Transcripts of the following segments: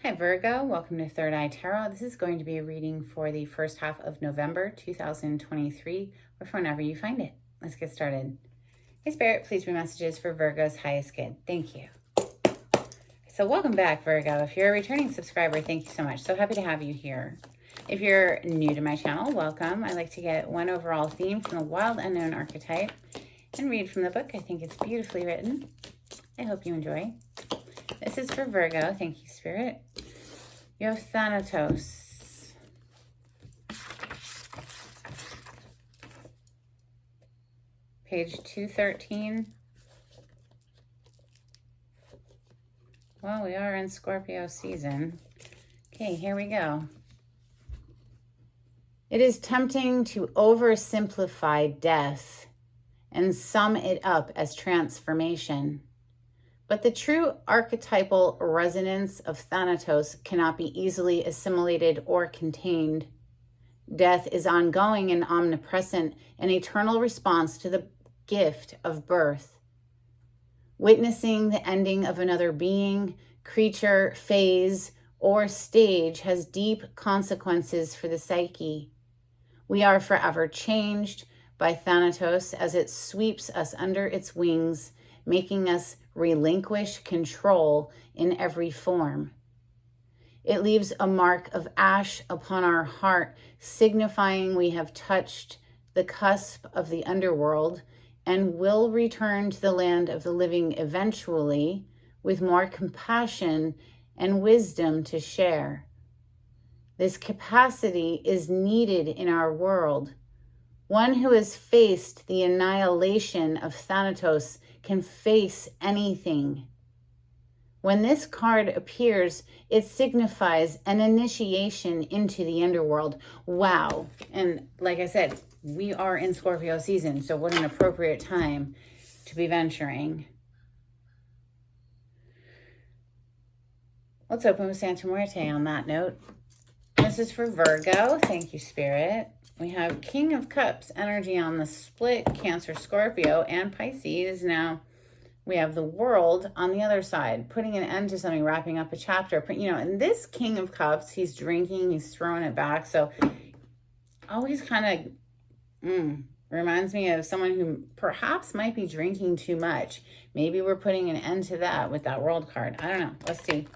Hi Virgo, welcome to Third Eye Tarot. This is going to be a reading for the first half of November 2023, or for whenever you find it. Let's get started. Hey Spirit, please read messages for Virgo's highest good. Thank you. So welcome back, Virgo. If you're a returning subscriber, thank you so much. So happy to have you here. If you're new to my channel, welcome. I like to get one overall theme from the Wild Unknown archetype and read from the book. I think it's beautifully written. I hope you enjoy. This is for Virgo. Thank you, Spirit. You have Thanatos. Page 213. Well, we are in Scorpio season. Okay, here we go. It is tempting to oversimplify death and sum it up as transformation. But the true archetypal resonance of Thanatos cannot be easily assimilated or contained. Death is ongoing and omnipresent, an eternal response to the gift of birth. Witnessing the ending of another being, creature, phase, or stage has deep consequences for the psyche. We are forever changed by Thanatos as it sweeps us under its wings, making us relinquish control in every form. It leaves a mark of ash upon our heart, signifying we have touched the cusp of the underworld and will return to the land of the living eventually with more compassion and wisdom to share. This capacity is needed in our world. One who has faced the annihilation of Thanatos can face anything. When this card appears, it signifies an initiation into the underworld. Wow. And like I said, we are in Scorpio season, so what an appropriate time to be venturing. Let's open with Santa Muerte on that note. This is for Virgo. Thank you, Spirit. We have King of Cups energy on the split, Cancer, Scorpio, and Pisces. Now, we have the World on the other side, putting an end to something, wrapping up a chapter. But, and this King of Cups, he's drinking, he's throwing it back. So, always kind of reminds me of someone who perhaps might be drinking too much. Maybe we're putting an end to that with that World card. I don't know. Let's see.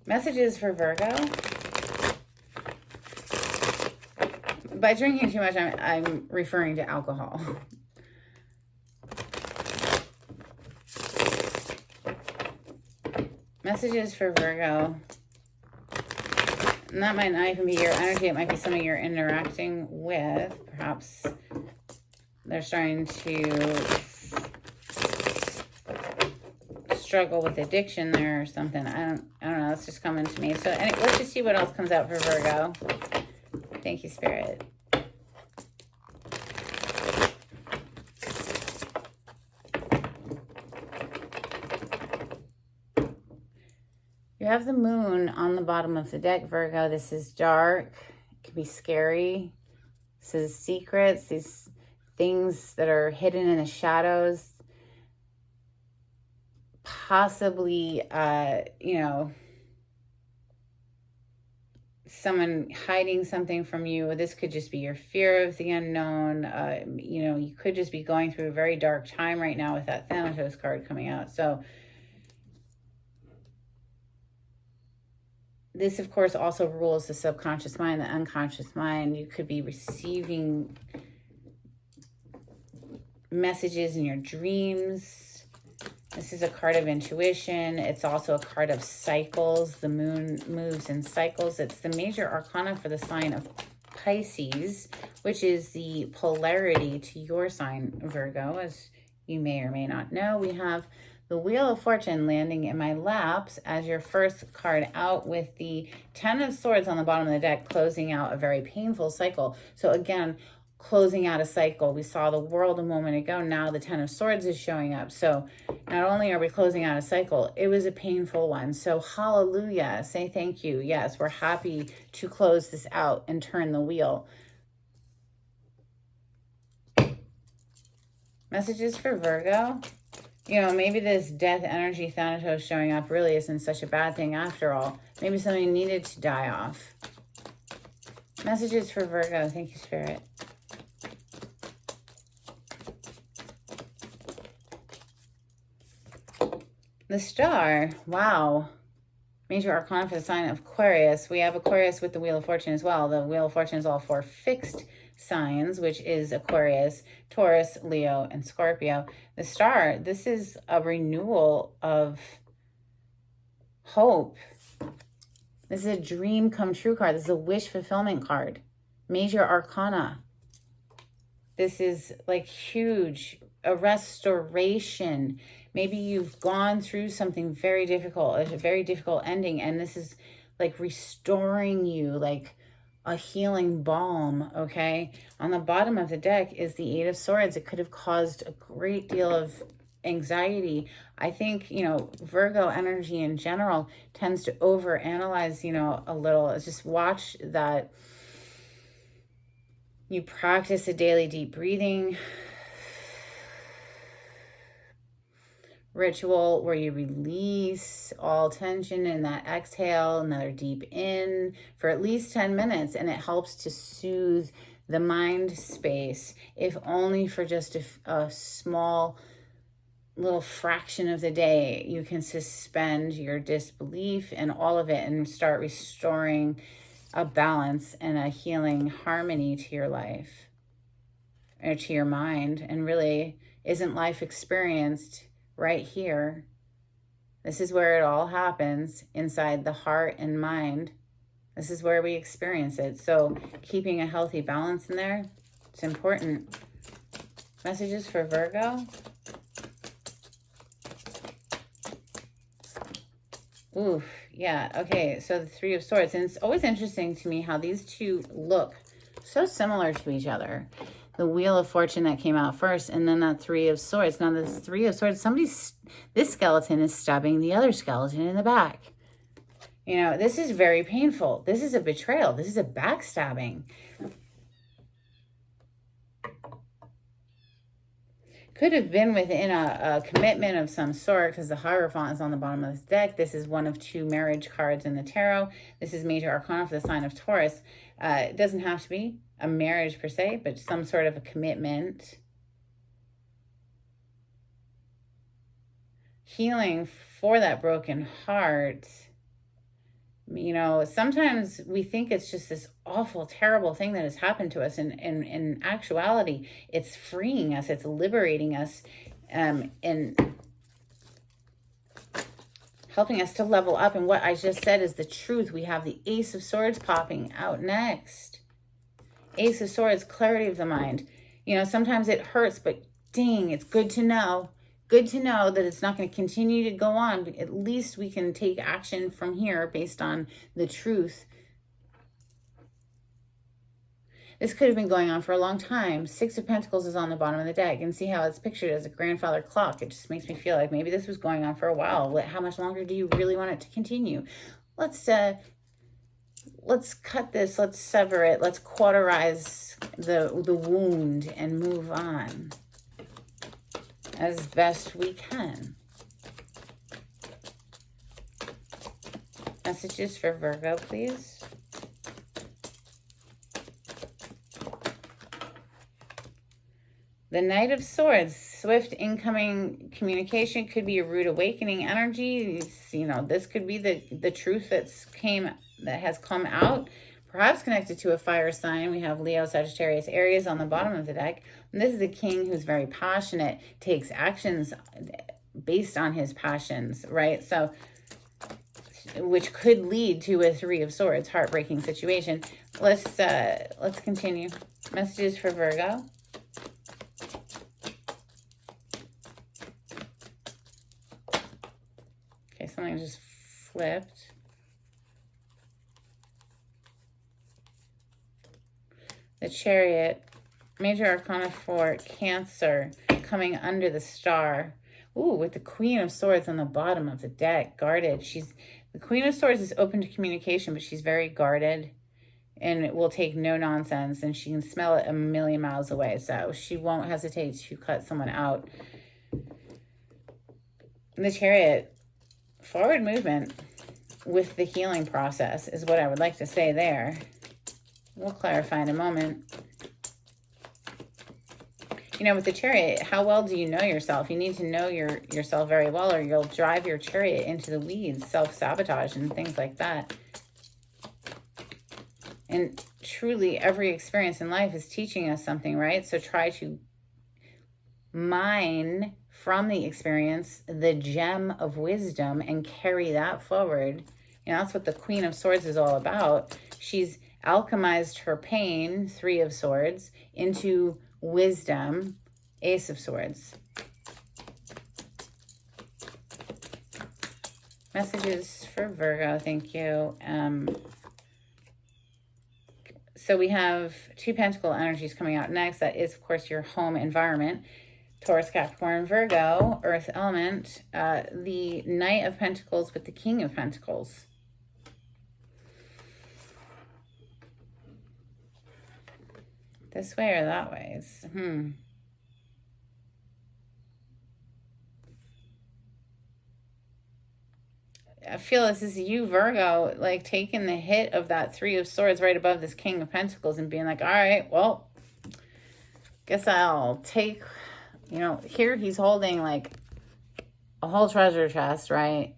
Messages for Virgo. By drinking too much, I'm referring to alcohol. Messages for Virgo. And that might not even be your energy. It might be somebody you're interacting with. Perhaps they're starting to struggle with addiction there or something. I don't know. It's just coming to me. So anyway, let's just see what else comes out for Virgo. Thank you, Spirit. You have the Moon on the bottom of the deck, Virgo. This is dark. It can be scary. This is secrets, these things that are hidden in the shadows. Possibly, someone hiding something from you. This could just be your fear of the unknown. You could just be going through a very dark time right now with that Thanatos card coming out. So this, of course, also rules the subconscious mind, the unconscious mind. You could be receiving messages in your dreams. This is a card of intuition. It's also a card of cycles. The moon moves in cycles. It's the major arcana for the sign of Pisces, which is the polarity to your sign, Virgo. As you may or may not know, we have the Wheel of Fortune landing in my laps as your first card out, with the Ten of Swords on the bottom of the deck, closing out a very painful cycle. So again, closing out a cycle. We saw the World a moment ago. Now the Ten of Swords is showing up. So not only are we closing out a cycle, it was a painful one. So hallelujah. Say thank you. Yes, we're happy to close this out and turn the wheel. Messages for Virgo. You know, maybe this death energy Thanatos showing up really isn't such a bad thing after all. Maybe something needed to die off. Messages for Virgo. Thank you, Spirit. The Star. Wow. Major Arcana for the sign of Aquarius. We have Aquarius with the Wheel of Fortune as well. The Wheel of Fortune is all 4 fixed signs, which is Aquarius, Taurus, Leo, and Scorpio. The Star, this is a renewal of hope. This is a dream come true card. This is a wish fulfillment card. Major Arcana. This is like huge, a restoration. Maybe you've gone through something very difficult, a very difficult ending, and this is like restoring you, like a healing balm, okay? On the bottom of the deck is the Eight of Swords. It could have caused a great deal of anxiety. I think, you know, Virgo energy in general tends to overanalyze, you know, a little. Just watch that. You practice a daily deep breathing ritual where you release all tension in that exhale, another deep in for at least 10 minutes, and it helps to soothe the mind space, if only for just a small little fraction of the day. You can suspend your disbelief and all of it and start restoring a balance and a healing harmony to your life or to your mind. And really, isn't life experienced right here? This is where it all happens, inside the heart and mind. This is where we experience it. So keeping a healthy balance in there, it's important. Messages for Virgo. Oof, yeah, okay, so the Three of Swords. And it's always interesting to me how these two look so similar to each other. The Wheel of Fortune that came out first, and then that Three of Swords. Now, this Three of Swords, this skeleton is stabbing the other skeleton in the back. You know, this is very painful. This is a betrayal. This is a backstabbing. Could have been within a commitment of some sort, because the Hierophant is on the bottom of this deck. This is one of 2 marriage cards in the tarot. This is Major Arcana for the sign of Taurus. It doesn't have to be a marriage per se, but some sort of a commitment. Healing for that broken heart. You know, sometimes we think it's just this awful, terrible thing that has happened to us. And in actuality, it's freeing us. It's liberating us and helping us to level up. And what I just said is the truth. We have the Ace of Swords popping out next. Ace of Swords, clarity of the mind. You know, sometimes it hurts, but dang, it's good to know. Good to know that it's not going to continue to go on. But at least we can take action from here based on the truth. This could have been going on for a long time. 6 of Pentacles is on the bottom of the deck. And see how it's pictured as a grandfather clock. It just makes me feel like maybe this was going on for a while. How much longer do you really want it to continue? Let's cut this. Let's sever it. Let's cauterize the wound and move on as best we can. Messages for Virgo, please. The Knight of Swords, swift incoming communication, could be a rude awakening energy. You know, this could be the truth that has come out, perhaps connected to a fire sign. We have Leo, Sagittarius, Aries on the bottom of the deck. And this is a king who's very passionate, takes actions based on his passions, right? So, which could lead to a Three of Swords, heartbreaking situation. Let's continue. Messages for Virgo. Okay, something just flipped. The Chariot, Major Arcana for Cancer, coming under the Star. Ooh, with the Queen of Swords on the bottom of the deck, guarded. The Queen of Swords is open to communication, but she's very guarded and it will take no nonsense, and she can smell it a million miles away. So she won't hesitate to cut someone out. The Chariot, forward movement with the healing process is what I would like to say there. We'll clarify in a moment. You know, with the Chariot, how well do you know yourself? You need to know yourself very well, or you'll drive your Chariot into the weeds, self-sabotage and things like that. And truly, every experience in life is teaching us something, right? So try to mine from the experience the gem of wisdom and carry that forward. You know, that's what the Queen of Swords is all about. She's alchemized her pain, Three of Swords, into wisdom, Ace of Swords. Messages for Virgo, thank you. So we have two Pentacle energies coming out next. That is, of course, your home environment. Taurus, Capricorn, Virgo, Earth element. The Knight of Pentacles with the King of Pentacles. This way or that way? I feel this is you, Virgo, like taking the hit of that Three of Swords right above this King of Pentacles and being like, all right, well, guess I'll take, you know, here he's holding like a whole treasure chest, right?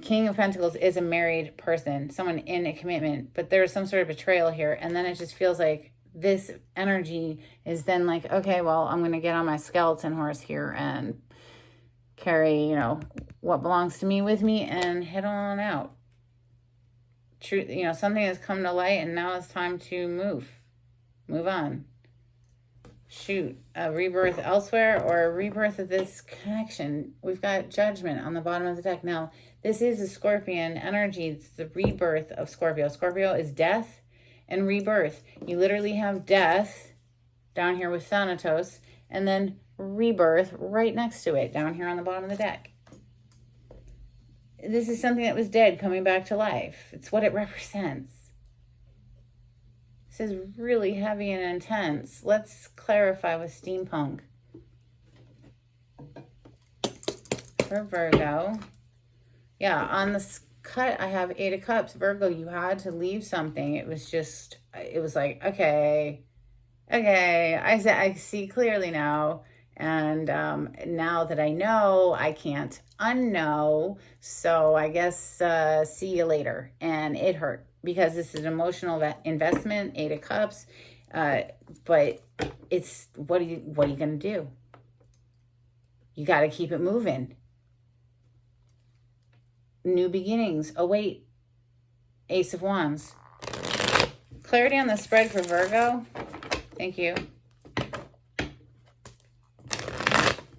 King of Pentacles is a married person, someone in a commitment, but there's some sort of betrayal here. And then it just feels like this energy is then like, okay, well, I'm going to get on my skeleton horse here and carry, you know, what belongs to me with me and head on out. True, you know, something has come to light and now it's time to move on. Shoot, a rebirth elsewhere or a rebirth of this connection. We've got Judgment on the bottom of the deck. Now, this is a Scorpion energy. It's the rebirth of Scorpio. Scorpio is death and rebirth. You literally have death down here with Thanatos and then rebirth right next to it down here on the bottom of the deck. This is something that was dead coming back to life. It's what it represents. This is really heavy and intense. Let's clarify with steampunk. For Virgo. Yeah, on this cut, I have Eight of Cups. Virgo, you had to leave something. It was just, it was like, okay, I see clearly now. And now that I know, I can't unknow. So I guess see you later. And it hurt because this is an emotional investment, Eight of Cups. But it's, what are you going to do? You got to keep it moving. New beginnings await. Ace of Wands. Clarity on the spread for Virgo. Thank you.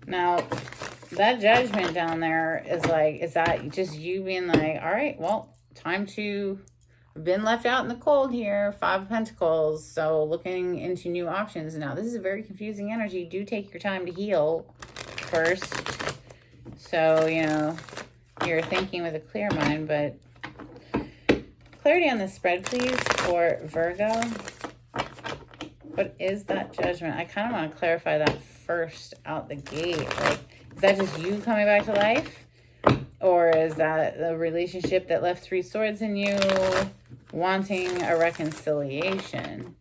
Now, that Judgment down there is like, is that just you being like, all right, well, time to, I've been left out in the cold here, Five of Pentacles, so looking into new options. Now, this is a very confusing energy. Do take your time to heal first. So, you know, you're thinking with a clear mind, but clarity on the spread, please, for Virgo. What is that Judgment? I kind of want to clarify that first out the gate. Like, is that just you coming back to life? Or is that the relationship that left Three Swords in you wanting a reconciliation?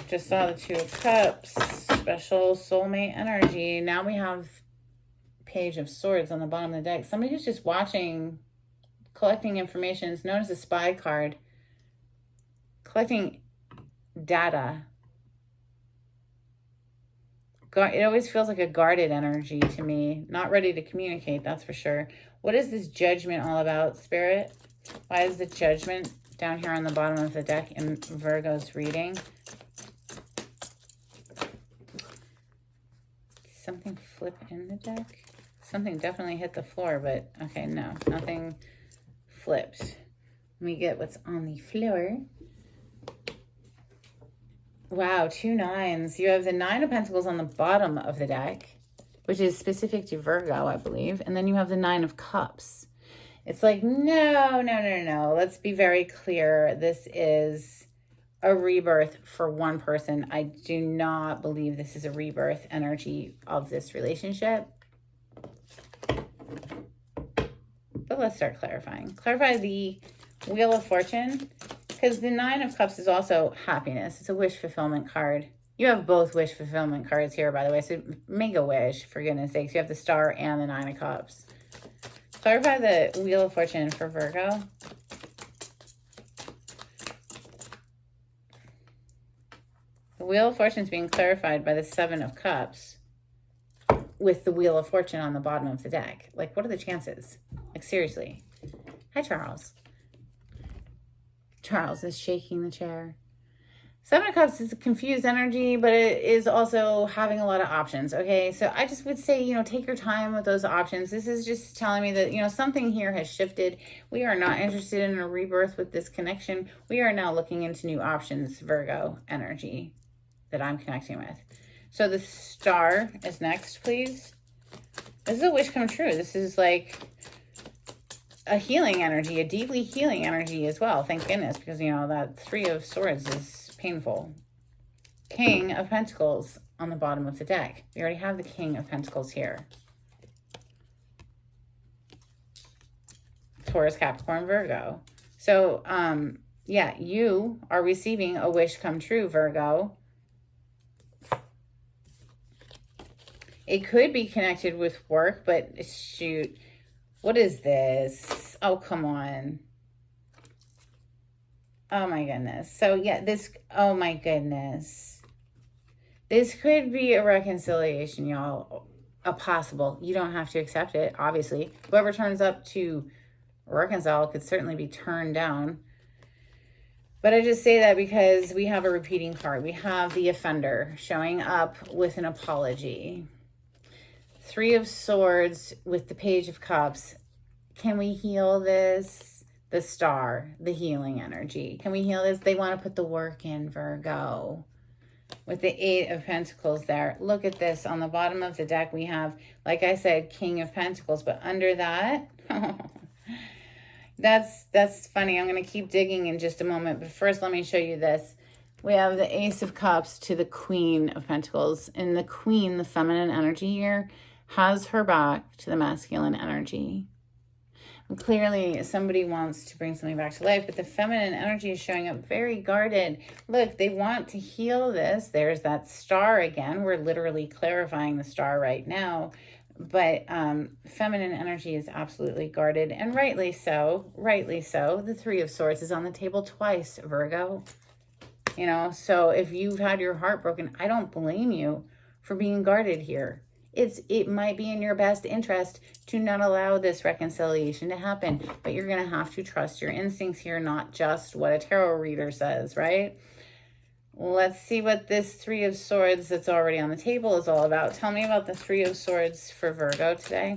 Just saw the Two of Cups. Special soulmate energy. Now we have Page of Swords on the bottom of the deck. Somebody who's just watching, collecting information. It's known as a spy card. Collecting data. It always feels like a guarded energy to me. Not ready to communicate, that's for sure. What is this Judgment all about, Spirit? Why is the Judgment down here on the bottom of the deck in Virgo's reading? Something flip in the deck? Something definitely hit the floor, but okay, no. Nothing flipped. Let me get what's on the floor. Wow, 2 nines. You have the Nine of Pentacles on the bottom of the deck, which is specific to Virgo, I believe. And then you have the Nine of Cups. It's like, no. Let's be very clear. This is a rebirth for one person. I do not believe this is a rebirth energy of this relationship. But let's start clarifying. Clarify the Wheel of Fortune, because the Nine of Cups is also happiness. It's a wish fulfillment card. You have both wish fulfillment cards here, by the way, so make a wish, for goodness sakes. You have the Star and the Nine of Cups. Clarify the Wheel of Fortune for Virgo. The Wheel of Fortune is being clarified by the Seven of Cups with the Wheel of Fortune on the bottom of the deck. Like, what are the chances? Like, seriously. Hi, Charles. Charles is shaking the chair. Seven of Cups is a confused energy, but it is also having a lot of options, okay? So I just would say, take your time with those options. This is just telling me that, something here has shifted. We are not interested in a rebirth with this connection. We are now looking into new options, Virgo energy, that I'm connecting with. So the Star is next, please. This is a wish come true. This is like a healing energy, a deeply healing energy as well. Thank goodness, because, that Three of Swords is painful. King of Pentacles on the bottom of the deck. We already have the King of Pentacles here. Taurus, Capricorn, Virgo. So, yeah, you are receiving a wish come true, Virgo. It could be connected with work, but shoot, what is this? Oh, come on. Oh my goodness. So yeah, oh my goodness. This could be a reconciliation, y'all. A possible. You don't have to accept it, obviously. Whoever turns up to reconcile could certainly be turned down. But I just say that because we have a repeating card. We have the offender showing up with an apology. Three of Swords with the Page of Cups. Can we heal this? The Star, the healing energy. Can we heal this? They want to put the work in, Virgo. With the Eight of Pentacles there. Look at this. On the bottom of the deck, we have, like I said, King of Pentacles. But under that, that's funny. I'm going to keep digging in just a moment. But first, let me show you this. We have the Ace of Cups to the Queen of Pentacles. And the Queen, the feminine energy here, has her back to the masculine energy. And clearly, somebody wants to bring something back to life, but the feminine energy is showing up very guarded. Look, they want to heal this. There's that Star again. We're literally clarifying the Star right now. But feminine energy is absolutely guarded, and rightly so. Rightly so. The Three of Swords is on the table twice, Virgo. So if you've had your heart broken, I don't blame you for being guarded here. It might be in your best interest to not allow this reconciliation to happen, but you're going to have to trust your instincts here, not just what a tarot reader says, right? Let's see what this Three of Swords that's already on the table is all about. Tell me about the Three of Swords for Virgo today.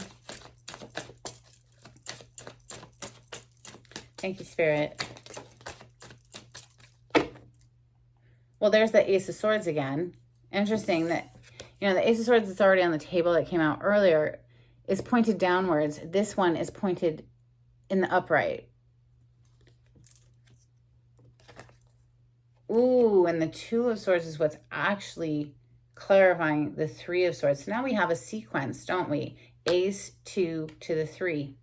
Thank you, Spirit. Well, there's the Ace of Swords again. Interesting that the Ace of Swords that's already on the table that came out earlier is pointed downwards. This one is pointed in the upright. Ooh, and the Two of Swords is what's actually clarifying the Three of Swords. So now we have a sequence, don't we? Ace, 2 to the 3.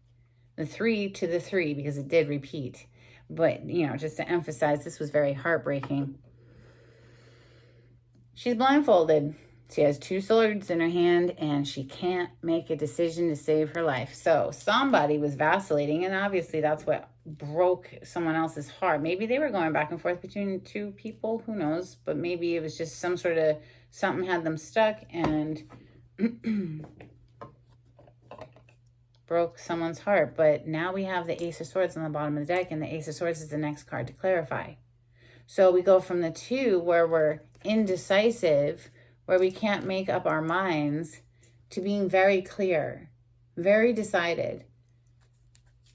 The 3 to the 3, because it did repeat. But, just to emphasize, this was very heartbreaking. She's blindfolded. She has 2 swords in her hand, and she can't make a decision to save her life. So somebody was vacillating, and obviously that's what broke someone else's heart. Maybe they were going back and forth between 2 people, who knows? But maybe it was just some sort of, something had them stuck and broke someone's heart. But now we have the Ace of Swords on the bottom of the deck, and the Ace of Swords is the next card to clarify. So we go from the 2 where we're indecisive, where we can't make up our minds, to being very clear, very decided.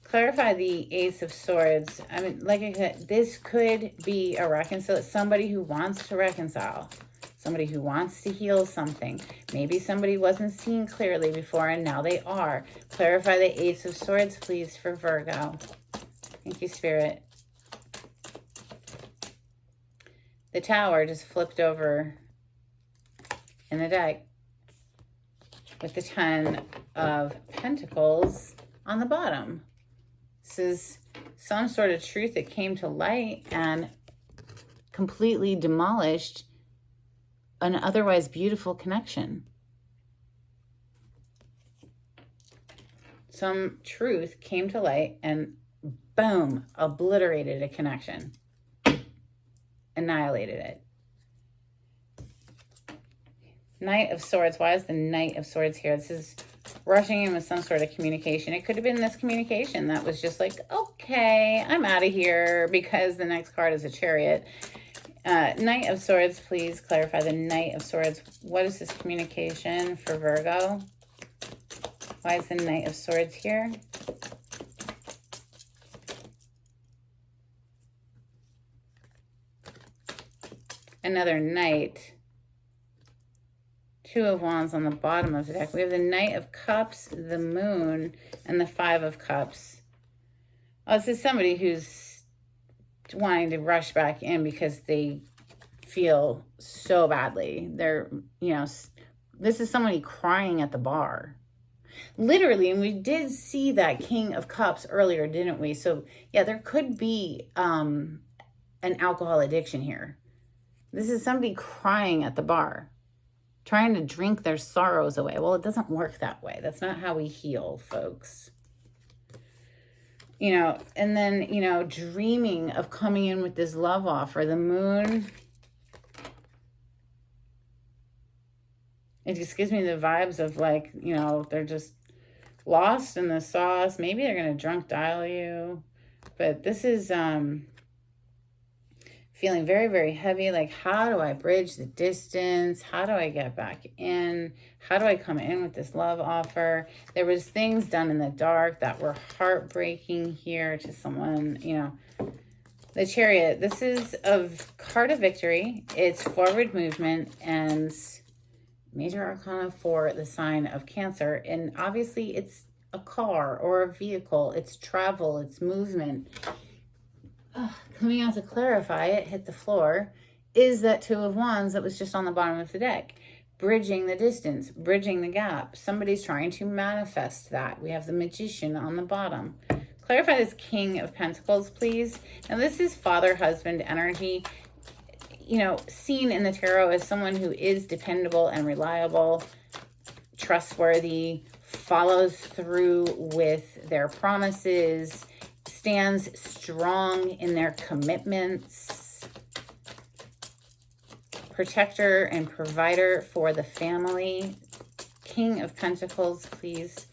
Clarify the Ace of Swords. I mean, like I said, this could be a reconcile. Somebody who wants to reconcile. Somebody who wants to heal something. Maybe somebody wasn't seeing clearly before and now they are. Clarify the Ace of Swords, please, for Virgo. Thank you, Spirit. the Tower just flipped over in the deck with the Ten of Pentacles on the bottom. This is some sort of truth that came to light and completely demolished an otherwise beautiful connection. Some truth came to light and boom, obliterated a connection, annihilated it. Knight of Swords. Why is the Knight of Swords here? This is rushing in with some sort of communication. It could have been this communication that was just like, okay, I'm out of here, because the next card is a Chariot. Knight of Swords, please clarify the Knight of Swords. What is this communication for Virgo? Why is the Knight of Swords here? Another Knight. Two of Wands on the bottom of the deck. We have the Knight of Cups, the Moon, and the Five of Cups. Oh, this is somebody who's wanting to rush back in because they feel so badly. They're, you know, this is somebody crying at the bar. Literally, and we did see that King of Cups earlier, didn't we? So, yeah, there could be an alcohol addiction here. This is somebody crying at the bar, trying to drink their sorrows away. Well, it doesn't work that way. That's not how we heal, folks. You know, and then, you know, dreaming of coming in with this love offer. The Moon. It just gives me the vibes of like, you know, they're just lost in the sauce. Maybe they're going to drunk dial you. But this is feeling very, very heavy. Like, how do I bridge the distance? How do I get back in? How do I come in with this love offer? There was things done in the dark that were heartbreaking here to someone, you know. The Chariot, this is a card of victory. It's forward movement and major arcana for the sign of Cancer. And obviously it's a car or a vehicle. It's travel. It's movement. Coming out to clarify it, hit the floor, is that Two of Wands that was just on the bottom of the deck. Bridging the distance, bridging the gap. Somebody's trying to manifest that. We have the Magician on the bottom. Clarify this King of Pentacles, please. Now, this is father-husband energy. You know, seen in the tarot as someone who is dependable and reliable, trustworthy, follows through with their promises, stands strong in their commitments, protector and provider for the family. King of Pentacles, please.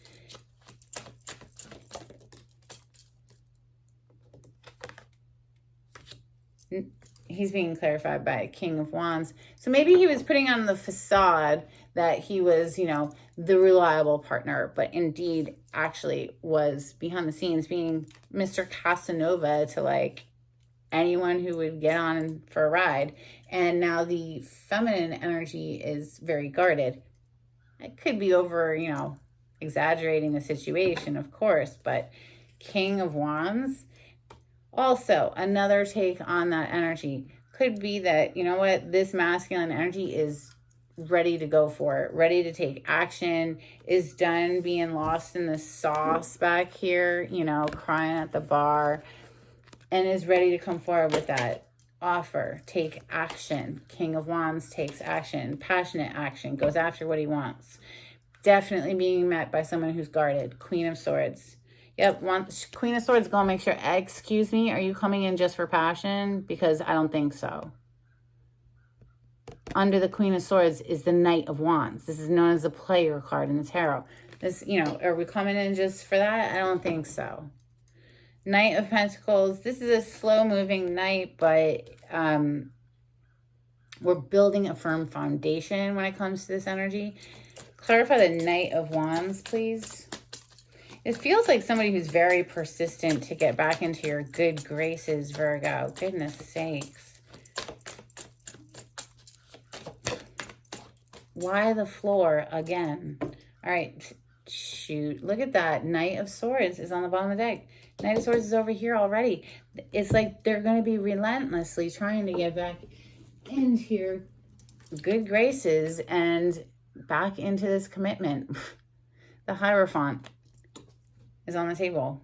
He's being clarified by King of Wands. So maybe he was putting on the facade that he was, you know, the reliable partner, but indeed actually was behind the scenes being Mr. Casanova to like anyone who would get on for a ride. And now the feminine energy is very guarded. It could be over, you know, exaggerating the situation, of course, but King of Wands, also another take on that energy. Could be that, you know what, this masculine energy is ready to go for it, ready to take action, is done being lost in the sauce back here, you know, crying at the bar, and is ready to come forward with that offer. Take action. King of Wands takes action, passionate action, goes after what he wants. Definitely being met by someone who's guarded. Queen of Swords. Yep, Queen of Swords, go make sure, excuse me, are you coming in just for passion? Because I don't think so. Under the Queen of Swords is the Knight of Wands. This is known as a player card in the tarot. This, you know, are we coming in just for that? I don't think so. Knight of Pentacles. This is a slow-moving knight, but we're building a firm foundation when it comes to this energy. Clarify the Knight of Wands, please. It feels like somebody who's very persistent to get back into your good graces, Virgo. Goodness sakes. Why the floor again? All right, shoot. Look at that. Knight of Swords is on the bottom of the deck. Knight of Swords is over here already. It's like they're going to be relentlessly trying to get back into your good graces and back into this commitment. The Hierophant is on the table.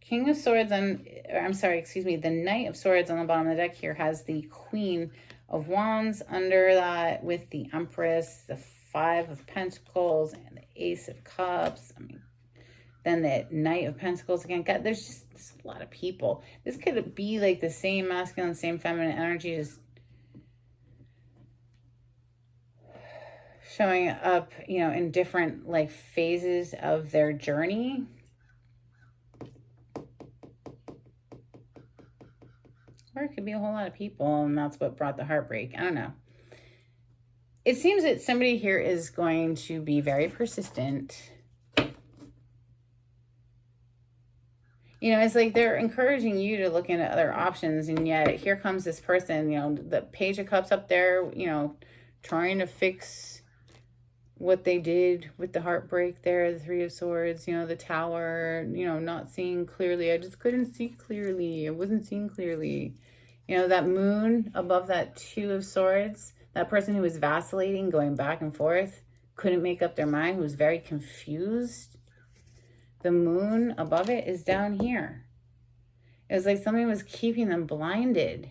King of Swords the Knight of Swords on the bottom of the deck here has the Queen of Wands under that with the Empress, the Five of Pentacles, and the Ace of Cups. I mean, then the Knight of Pentacles again. God, there's a lot of people. This could be like the same masculine, same feminine energy, just showing up, you know, in different like phases of their journey. Or it could be a whole lot of people, and that's what brought the heartbreak. I don't know. It seems that somebody here is going to be very persistent. You know, it's like they're encouraging you to look into other options, and yet here comes this person, you know, the Page of Cups up there, you know, trying to fix what they did with the heartbreak there, the Three of Swords, you know, the Tower, you know, not seeing clearly. I just couldn't see clearly. I wasn't seeing clearly. You know, that Moon above that Two of Swords, that person who was vacillating, going back and forth, couldn't make up their mind, was very confused. The Moon above it is down here. It was like something was keeping them blinded.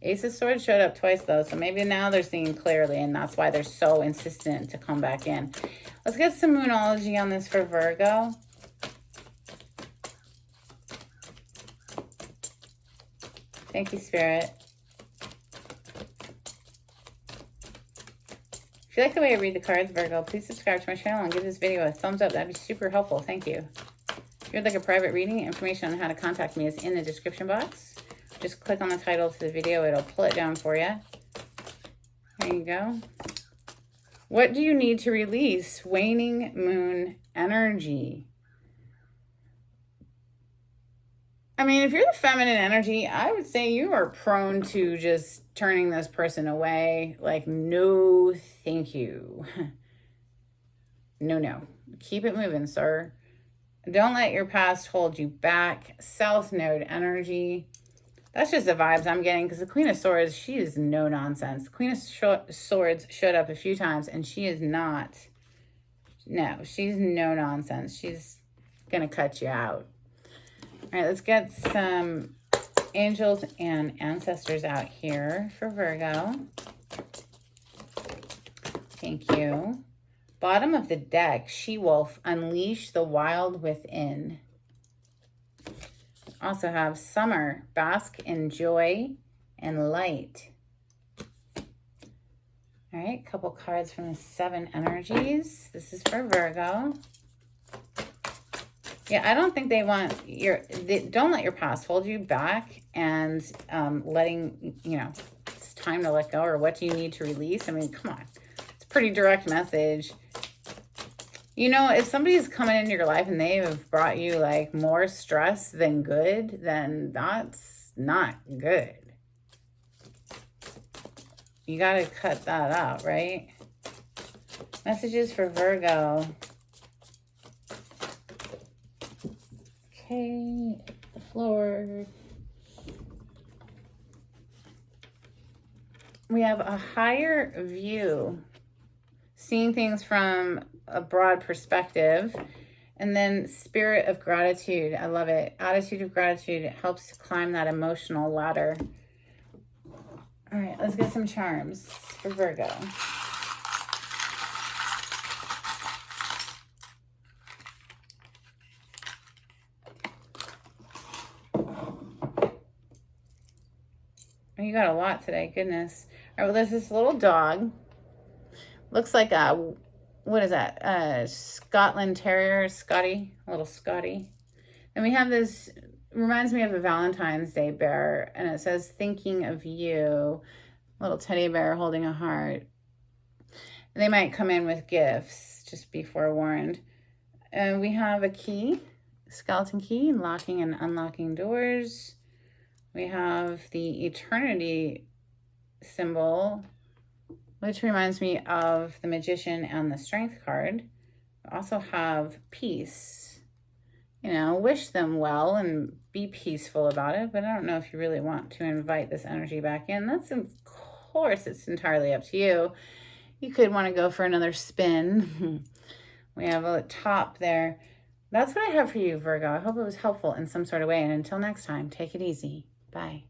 Ace of Swords showed up twice, though, so maybe now they're seeing clearly, and that's why they're so insistent to come back in. Let's get some Moonology on this for Virgo. Thank you, Spirit. If you like the way I read the cards, Virgo, please subscribe to my channel and give this video a thumbs up. That'd be super helpful. Thank you. If you'd like a private reading, information on how to contact me is in the description box. Just click on the title to the video. It'll pull it down for you. There you go. What do you need to release? Waning moon energy. I mean, if you're the feminine energy, I would say you are prone to just turning this person away. Like, no, thank you. No. Keep it moving, sir. Don't let your past hold you back. South Node energy. That's just the vibes I'm getting, because the Queen of Swords, she is no nonsense. The Queen of Swords showed up a few times, and she is not. No, she's no nonsense. She's going to cut you out. All right, let's get some angels and ancestors out here for Virgo. Thank you. Bottom of the deck, She-Wolf, unleash the wild within. Also have Summer, bask in joy and light. All right, couple cards from the Seven Energies. This is for Virgo. Yeah, I don't think they want don't let your past hold you back, and letting, you know, it's time to let go, or what do you need to release? I mean, come on. It's a pretty direct message. You know, if somebody's coming into your life and they have brought you like more stress than good, then that's not good. You got to cut that out, right? Messages for Virgo. Okay, the floor. We have a higher view, seeing things from a broad perspective, and then spirit of gratitude. I love it. Attitude of gratitude. It helps to climb that emotional ladder. All right, let's get some charms for Virgo. You got a lot today, goodness. All right, well, there's this little dog. Looks like a, what is that? Scotland Terrier, Scotty, a little Scotty. And we have this, reminds me of a Valentine's Day bear, and it says, thinking of you. Little teddy bear holding a heart. And they might come in with gifts, just be forewarned. And we have a key, skeleton key, locking and unlocking doors. We have the eternity symbol, which reminds me of the Magician and the Strength card. also have peace. You know, wish them well and be peaceful about it, but I don't know if you really want to invite this energy back in. That's, of course, it's entirely up to you. You could want to go for another spin. We have a top there. That's what I have for you, Virgo. I hope it was helpful in some sort of way. And until next time, take it easy. Bye.